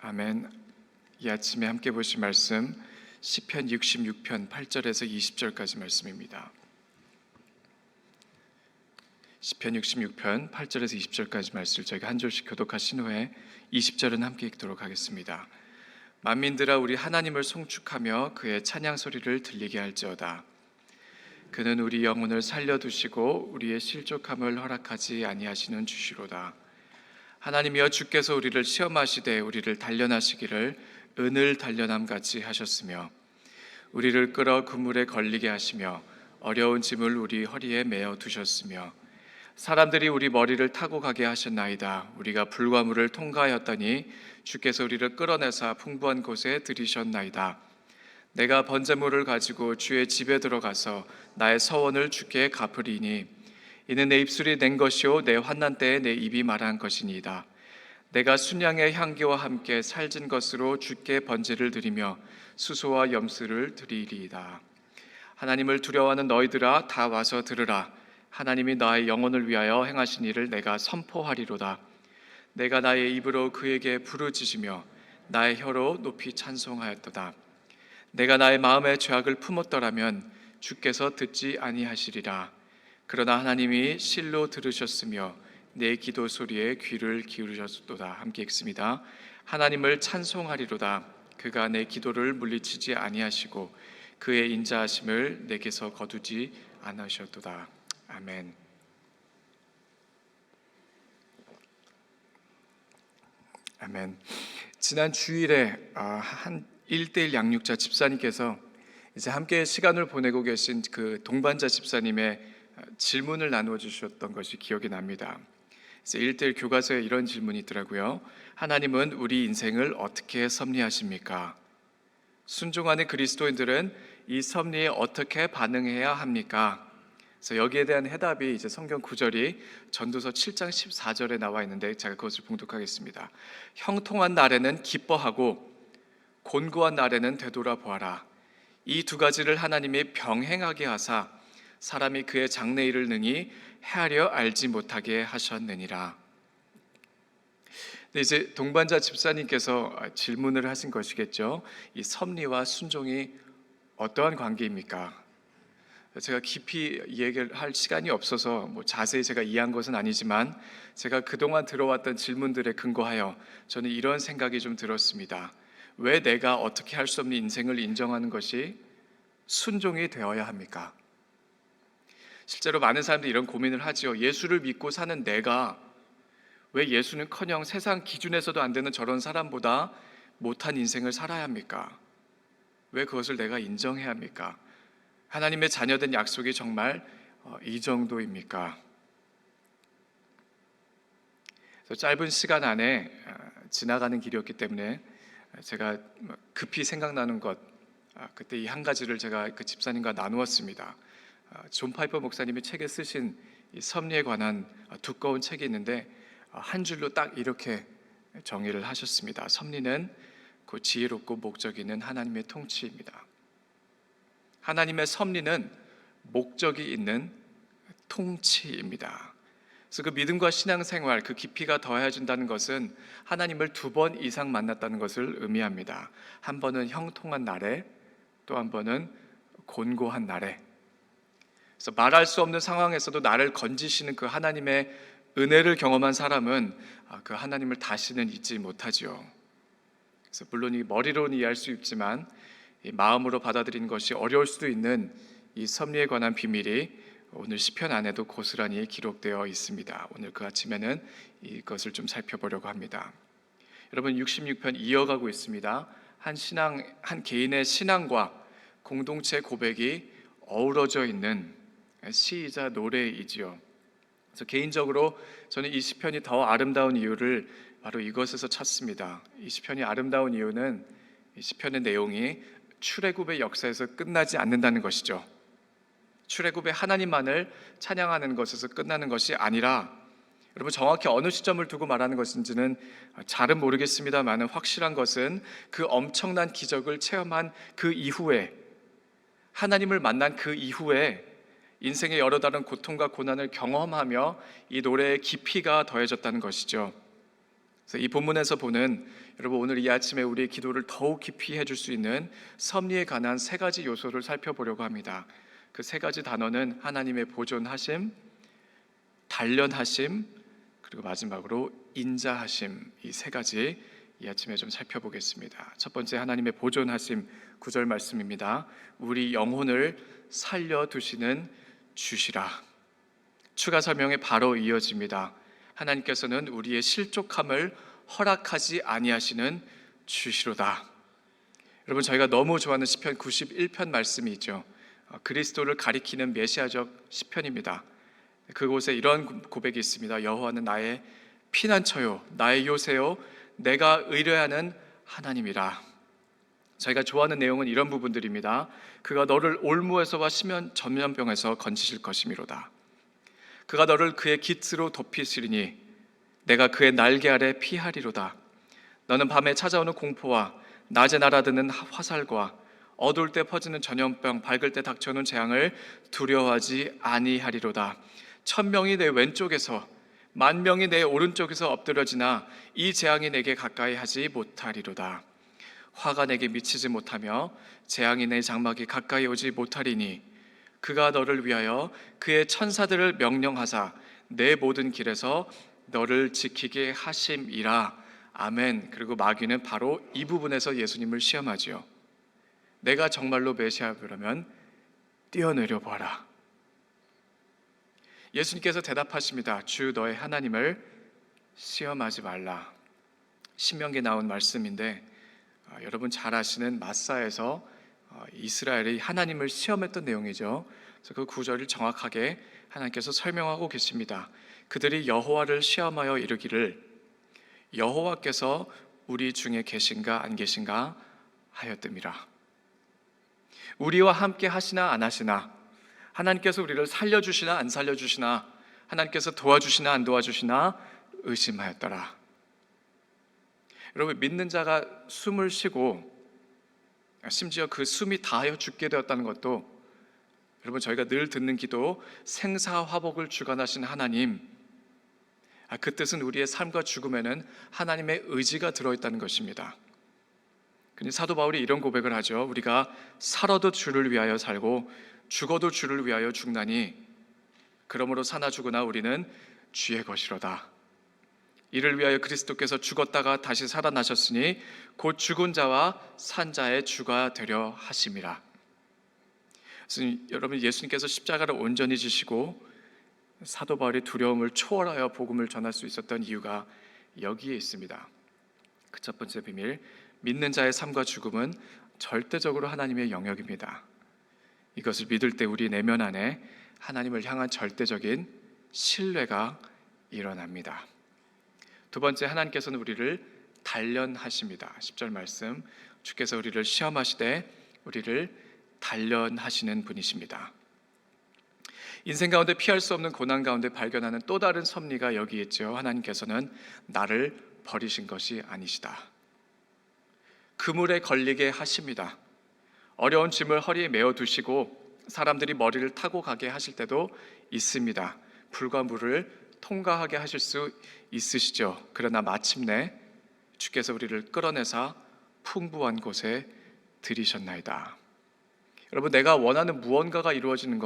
아멘. 이 아침에 함께 보실 말씀 시편 66편 8절에서 20절까지 말씀입니다. 시편 66편 8절에서 20절까지 말씀을 저희가 한 절씩 교독하신 후에 20절은 함께 읽도록 하겠습니다. 만민들아 우리 하나님을 송축하며 그의 찬양 소리를 들리게 할지어다. 그는 우리 영혼을 살려두시고 우리의 실족함을 허락하지 아니하시는 주시로다. 하나님이여 주께서 우리를 시험하시되 우리를 단련하시기를 은을 단련함 같이 하셨으며 우리를 끌어 그물에 걸리게 하시며 어려운 짐을 우리 허리에 메어 두셨으며 사람들이 우리 머리를 타고 가게 하셨나이다. 우리가 불과물을 통과하였더니 주께서 우리를 끌어내사 풍부한 곳에 들이셨나이다. 내가 번제물을 가지고 주의 집에 들어가서 나의 서원을 주께 갚으리니 이는 내 입술이 낸 것이요 내 환난 때에 내 입이 말한 것이니이다. 내가 순양의 향기와 함께 살진 것으로 주께 번제를 드리며 수소와 염수를 드리리이다. 하나님을 두려워하는 너희들아 다 와서 들으라. 하나님이 나의 영혼을 위하여 행하신 일을 내가 선포하리로다. 내가 나의 입으로 그에게 부르짖으며 나의 혀로 높이 찬송하였도다. 내가 나의 마음에 죄악을 품었더라면 주께서 듣지 아니하시리라. 그러나 하나님이 실로 들으셨으며 내 기도 소리에 귀를 기울이셨도다. 함께 읽습니다. 하나님을 찬송하리로다. 그가 내 기도를 물리치지 아니하시고 그의 인자하심을 내게서 거두지 않으셨도다. 아멘. 아멘. 지난 주일에 한 1:1 양육자 집사님께서 이제 함께 시간을 보내고 계신 그 동반자 집사님의 질문을 나누어 주셨던 것이 기억이 납니다. 그래서 1:1 교과서에 이런 질문이 있더라고요. 하나님은 우리 인생을 어떻게 섭리하십니까? 순종하는 그리스도인들은 이 섭리에 어떻게 반응해야 합니까? 그래서 여기에 대한 해답이 이제 성경 구절이 전도서 7장 14절에 나와 있는데 제가 그것을 봉독하겠습니다. 형통한 날에는 기뻐하고 곤고한 날에는 되돌아보아라. 이 두 가지를 하나님이 병행하게 하사 사람이 그의 장래일을 능히 헤아려 알지 못하게 하셨느니라. 근데 이제 동반자 집사님께서 질문을 하신 것이겠죠. 이 섭리와 순종이 어떠한 관계입니까? 제가 깊이 얘기를 할 시간이 없어서 자세히 제가 이해한 것은 아니지만 제가 그동안 들어왔던 질문들에 근거하여 저는 이런 생각이 좀 들었습니다. 왜 내가 어떻게 할 수 없는 인생을 인정하는 것이 순종이 되어야 합니까? 실제로 많은 사람들이 이런 고민을 하지요. 예수를 믿고 사는 내가 왜 예수는커녕 세상 기준에서도 안 되는 저런 사람보다 못한 인생을 살아야 합니까? 왜 그것을 내가 인정해야 합니까? 하나님의 자녀된 약속이 정말 이 정도입니까? 짧은 시간 안에 지나가는 길이었기 때문에 제가 급히 생각나는 것, 그때 이 한 가지를 제가 그 집사님과 나누었습니다. 존 파이퍼 목사님이 책에 쓰신 이 섭리에 관한 두꺼운 책이 있는데 한 줄로 딱 이렇게 정의를 하셨습니다. 섭리는 그 지혜롭고 목적 있는 하나님의 통치입니다. 하나님의 섭리는 목적이 있는 통치입니다. 그래서 그 믿음과 신앙생활 그 깊이가 더해진다는 것은 하나님을 2번 이상 만났다는 것을 의미합니다. 한 번은 형통한 날에, 또 한 번은 곤고한 날에. 그래서 말할 수 없는 상황에서도 나를 건지시는 그 하나님의 은혜를 경험한 사람은 그 하나님을 다시는 잊지 못하지요. 그래서 물론 이 머리로는 이해할 수 있지만 이 마음으로 받아들이는 것이 어려울 수도 있는 이 섭리에 관한 비밀이 오늘 시편 안에도 고스란히 기록되어 있습니다. 오늘 그 아침에는 이것을 좀 살펴보려고 합니다. 여러분 66편 이어가고 있습니다. 한 개인의 신앙과 공동체 고백이 어우러져 있는 시이자 노래이지요. 그래서 개인적으로 저는 이 시편이 더 아름다운 이유를 바로 이것에서 찾습니다. 이 시편이 아름다운 이유는 이 시편의 내용이 출애굽의 역사에서 끝나지 않는다는 것이죠. 출애굽의 하나님만을 찬양하는 것에서 끝나는 것이 아니라, 여러분 정확히 어느 시점을 두고 말하는 것인지는 잘은 모르겠습니다만 확실한 것은 그 엄청난 기적을 체험한 그 이후에, 하나님을 만난 그 이후에 인생의 여러 다른 고통과 고난을 경험하며 이 노래의 깊이가 더해졌다는 것이죠. 그래서 이 본문에서 보는 여러분 오늘 이 아침에 우리의 기도를 더욱 깊이 해줄 수 있는 섭리에 관한 세 가지 요소를 살펴보려고 합니다. 그 세 가지 단어는 하나님의 보존하심, 단련하심, 그리고 마지막으로 인자하심, 이 세 가지 이 아침에 좀 살펴보겠습니다. 첫 번째 하나님의 보존하심 9절 말씀입니다. 우리 영혼을 살려두시는 주시라. 추가 설명에 바로 이어집니다. 하나님께서는 우리의 실족함을 허락하지 아니하시는 주시로다. 여러분 저희가 너무 좋아하는 시편 91편 말씀이 있죠. 그리스도를 가리키는 메시아적 시편입니다. 그곳에 이런 고백이 있습니다. 여호와는 나의 피난처요 나의 요새요 내가 의뢰하는 하나님이라. 저희가 좋아하는 내용은 이런 부분들입니다. 그가 너를 올무에서와 전염병에서 건지실 것이미로다. 그가 너를 그의 깃으로 덮이시리니 내가 그의 날개 아래 피하리로다. 너는 밤에 찾아오는 공포와 낮에 날아드는 화살과 어두울 때 퍼지는 전염병, 밝을 때 닥쳐오는 재앙을 두려워하지 아니하리로다. 1000명이 내 왼쪽에서 10,000명이 내 오른쪽에서 엎드려지나 이 재앙이 내게 가까이 하지 못하리로다. 화가 내게 미치지 못하며 재앙이 내 장막이 가까이 오지 못하리니 그가 너를 위하여 그의 천사들을 명령하사 내 모든 길에서 너를 지키게 하심이라. 아멘. 그리고 마귀는 바로 이 부분에서 예수님을 시험하지요. 내가 정말로 메시아라면 뛰어내려 봐라. 예수님께서 대답하십니다. 주 너의 하나님을 시험하지 말라. 신명기에 나온 말씀인데 여러분 잘 아시는 마사에서 이스라엘이 하나님을 시험했던 내용이죠. 그래서 그 구절을 정확하게 하나님께서 설명하고 계십니다. 그들이 여호와를 시험하여 이르기를 여호와께서 우리 중에 계신가 안 계신가 하였음이라. 우리와 함께 하시나 안 하시나, 하나님께서 우리를 살려주시나 안 살려주시나, 하나님께서 도와주시나 안 도와주시나 의심하였더라. 여러분 믿는 자가 숨을 쉬고 심지어 그 숨이 다하여 죽게 되었다는 것도 여러분 저희가 늘 듣는 기도 생사화복을 주관하신 하나님, 그 뜻은 우리의 삶과 죽음에는 하나님의 의지가 들어있다는 것입니다. 근데 사도 바울이 이런 고백을 하죠. 우리가 살아도 주를 위하여 살고 죽어도 주를 위하여 죽나니 그러므로 사나 죽으나 우리는 주의 것이로다. 이를 위하여 그리스도께서 죽었다가 다시 살아나셨으니 곧 죽은 자와 산 자의 주가 되려 하심이라. 여러분 예수님께서 십자가를 온전히 지시고 사도 바울이 두려움을 초월하여 복음을 전할 수 있었던 이유가 여기에 있습니다. 그 첫 번째 비밀, 믿는 자의 삶과 죽음은 절대적으로 하나님의 영역입니다. 이것을 믿을 때 우리 내면 안에 하나님을 향한 절대적인 신뢰가 일어납니다. 두 번째, 하나님께서는 우리를 단련하십니다. 10절 말씀, 주께서 우리를 시험하시되 우리를 단련하시는 분이십니다. 인생 가운데 피할 수 없는 고난 가운데 발견하는 또 다른 섭리가 여기 있죠. 하나님께서는 나를 버리신 것이 아니시다. 그물에 걸리게 하십니다. 어려운 짐을 허리에 메어 두시고 사람들이 머리를 타고 가게 하실 때도 있습니다. 불과 물을 통과하게 하실 수 있으시죠. 그러나 마침내 주께서 우리를 끌어내사 풍부한 곳에 들이셨나이다. 여러분, 내가 원하는 무언가가 이루어지는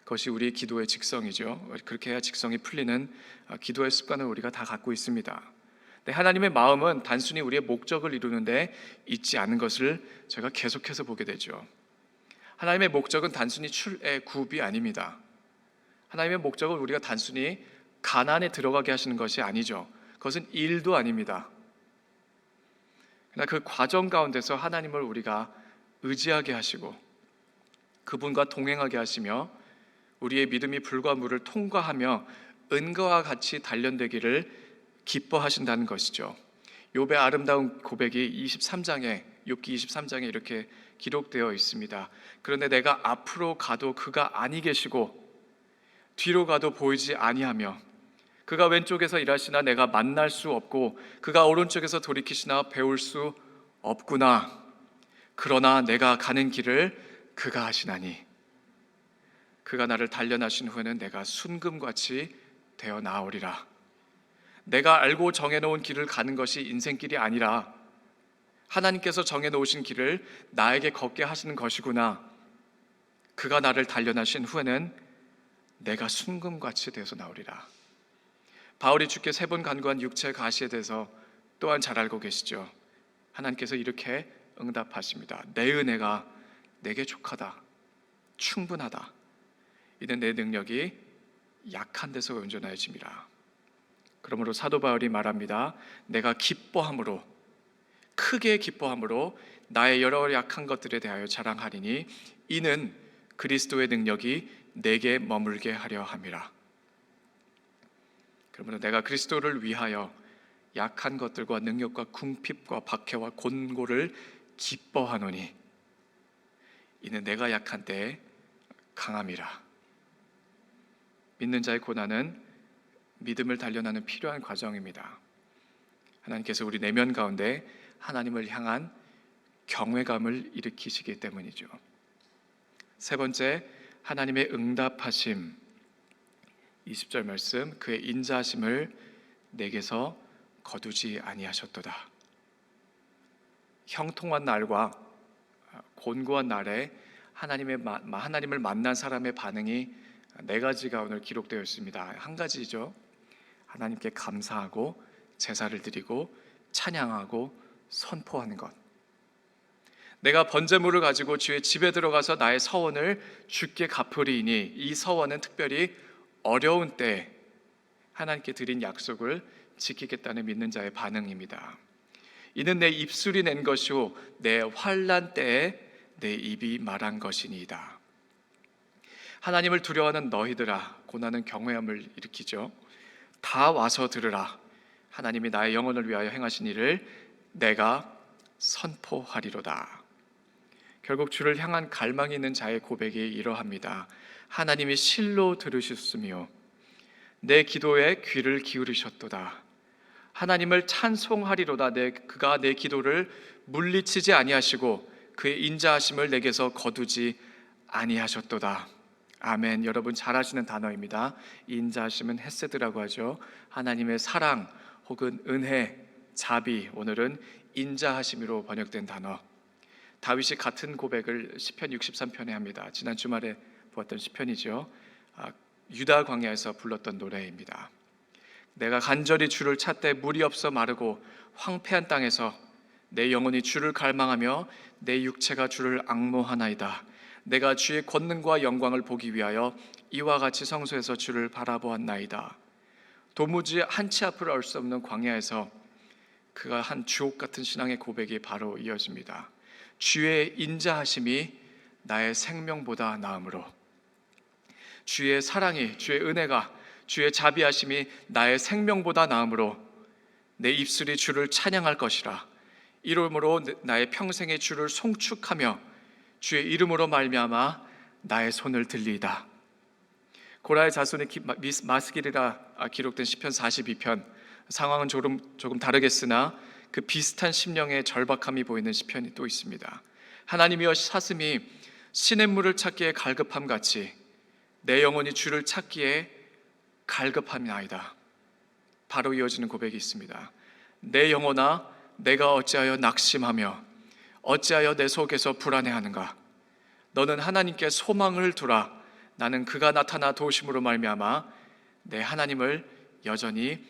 그것이 우리의 기도의 직성이죠. 그렇게 해야 직성이 풀리는 기도의 습관을 우리가 다 갖고 있습니다. 하나님의 마음은 단순히 우리의 목적을 이루는데 있지 않은 것을 제가 계속해서 보게 되죠. 하나님의 목적은 단순히 출애 구업이 아닙니다. 하나님의 목적은 우리가 단순히 가나안에 들어가게 하시는 것이 아니죠. 그것은 일도 아닙니다. 그러나 그 과정 가운데서 하나님을 우리가 의지하게 하시고 그분과 동행하게 하시며 우리의 믿음이 불과 물을 통과하며 은과와 같이 단련되기를 기뻐하신다는 것이죠. 욥의 아름다운 고백이 23장에 욥기 23장에 이렇게 기록되어 있습니다. 그런데 내가 앞으로 가도 그가 아니 계시고 뒤로 가도 보이지 아니하며 그가 왼쪽에서 일하시나 내가 만날 수 없고 그가 오른쪽에서 돌이키시나 배울 수 없구나. 그러나 내가 가는 길을 그가 하시나니 그가 나를 단련하신 후에는 내가 순금같이 되어 나오리라. 내가 알고 정해놓은 길을 가는 것이 인생길이 아니라 하나님께서 정해놓으신 길을 나에게 걷게 하시는 것이구나. 그가 나를 단련하신 후에는 내가 순금같이 되어서 나오리라. 바울이 주께 3번 간구한 육체의 가시에 대해서 또한 잘 알고 계시죠. 하나님께서 이렇게 응답하십니다. 내 은혜가 내게 족하다, 충분하다. 이는 내 능력이 약한 데서 온전하여짐이라. 그러므로 사도 바울이 말합니다. 내가 기뻐함으로, 크게 기뻐함으로 나의 여러 약한 것들에 대하여 자랑하리니 이는 그리스도의 능력이 내게 머물게 하려 함이라. 그러므로 내가 그리스도를 위하여 약한 것들과 능력과 궁핍과 박해와 곤고를 기뻐하노니 이는 내가 약한 때에 강함이라. 믿는 자의 고난은 믿음을 단련하는 필요한 과정입니다. 하나님께서 우리 내면 가운데 하나님을 향한 경외감을 일으키시기 때문이죠. 3번째, 하나님의 응답하심. 20절 말씀, 그의 인자하심을 내게서 거두지 아니하셨도다. 형통한 날과 곤고한 날에 하나님을 만난 사람의 반응이 4가지가 오늘 기록되어 있습니다. 한 가지죠. 하나님께 감사하고 제사를 드리고 찬양하고 선포하는 것. 내가 번제물을 가지고 주의 집에 들어가서 나의 서원을 주께 갚으리니, 이 서원은 특별히 어려운 때 하나님께 드린 약속을 지키겠다는 믿는 자의 반응입니다. 이는 내 입술이 낸 것이요 내 환난 때에 내 입이 말한 것이니이다. 하나님을 두려워하는 너희들아, 고난은 경외함을 일으키죠. 다 와서 들으라. 하나님이 나의 영혼을 위하여 행하신 일을 내가 선포하리로다. 결국 주를 향한 갈망이 있는 자의 고백이 이러합니다. 하나님이 실로 들으셨으며 내 기도에 귀를 기울이셨도다. 하나님을 찬송하리로다. 그가 내 기도를 물리치지 아니하시고 그의 인자하심을 내게서 거두지 아니하셨도다. 아멘. 여러분 잘 아시는 단어입니다. 인자하심은 헤세드라고 하죠. 하나님의 사랑 혹은 은혜, 자비, 오늘은 인자하심으로 번역된 단어. 다윗이 같은 고백을 시편 63편에 합니다. 지난 주말에 보았던 시편이죠. 유다 광야에서 불렀던 노래입니다. 내가 간절히 주를 찾되 물이 없어 마르고 황폐한 땅에서 내 영혼이 주를 갈망하며 내 육체가 주를 앙모하나이다. 내가 주의 권능과 영광을 보기 위하여 이와 같이 성소에서 주를 바라보았나이다. 도무지 한치 앞을 알 수 없는 광야에서 그가 한 주옥 같은 신앙의 고백이 바로 이어집니다. 주의 인자하심이 나의 생명보다 나음으로, 주의 사랑이, 주의 은혜가, 주의 자비하심이 나의 생명보다 나음으로 내 입술이 주를 찬양할 것이라. 이러므로 나의 평생의 주를 송축하며 주의 이름으로 말미암아 나의 손을 들리이다. 고라의 자손의 마스길이라 기록된 시편 42편, 상황은 조금 다르겠으나 그 비슷한 심령의 절박함이 보이는 시편이 또 있습니다. 하나님이여 사슴이 시냇물을 찾기에 갈급함 같이 내 영혼이 주를 찾기에 갈급함이나이다. 바로 이어지는 고백이 있습니다. 내 영혼아, 내가 어찌하여 낙심하며 어찌하여 내 속에서 불안해하는가? 너는 하나님께 소망을 두라. 나는 그가 나타나 도우심으로 말미암아 내 하나님을 여전히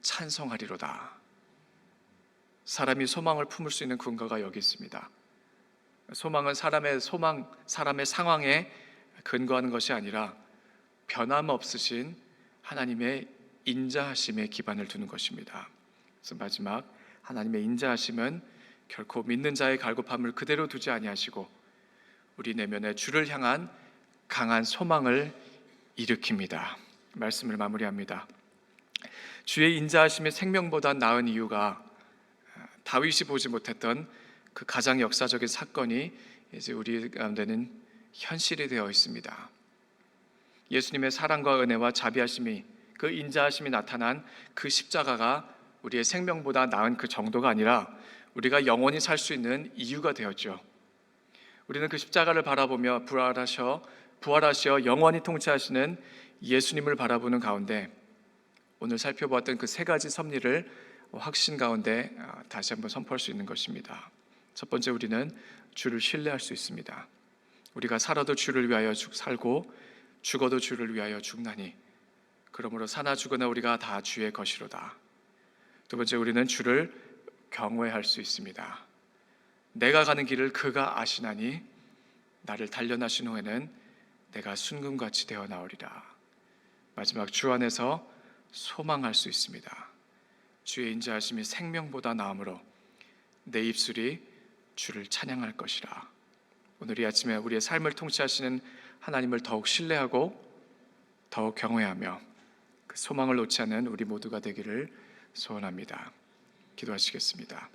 찬송하리로다. 사람이 소망을 품을 수 있는 근거가 여기 있습니다. 소망은 사람의 상황에 근거하는 것이 아니라 변함없으신 하나님의 인자하심에 기반을 두는 것입니다. 그래서 마지막, 하나님의 인자하심은 결코 믿는 자의 갈급함을 그대로 두지 아니하시고 우리 내면에 주를 향한 강한 소망을 일으킵니다. 말씀을 마무리합니다. 주의 인자하심이 생명보다 나은 이유가 다윗이 보지 못했던 그 가장 역사적인 사건이 이제 우리 가운데는 현실이 되어 있습니다. 예수님의 사랑과 은혜와 자비하심이, 그 인자하심이 나타난 그 십자가가 우리의 생명보다 나은 그 정도가 아니라 우리가 영원히 살 수 있는 이유가 되었죠. 우리는 그 십자가를 바라보며 부활하셔 영원히 통치하시는 예수님을 바라보는 가운데 오늘 살펴보았던 그 세 가지 섭리를 확신 가운데 다시 한번 선포할 수 있는 것입니다. 첫 번째, 우리는 주를 신뢰할 수 있습니다. 우리가 살아도 주를 위하여 살고 죽어도 주를 위하여 죽나니 그러므로 사나 죽으나 우리가 다 주의 것이로다. 두 번째, 우리는 주를 경외할 수 있습니다. 내가 가는 길을 그가 아시나니 나를 단련하신 후에는 내가 순금같이 되어 나오리라. 마지막, 주 안에서 소망할 수 있습니다. 주의 인자하심이 생명보다 나음으로 내 입술이 주를 찬양할 것이라. 오늘 이 아침에 우리의 삶을 통치하시는 하나님을 더욱 신뢰하고 더욱 경외하며 그 소망을 놓지 않는 우리 모두가 되기를 소원합니다. 기도하시겠습니다.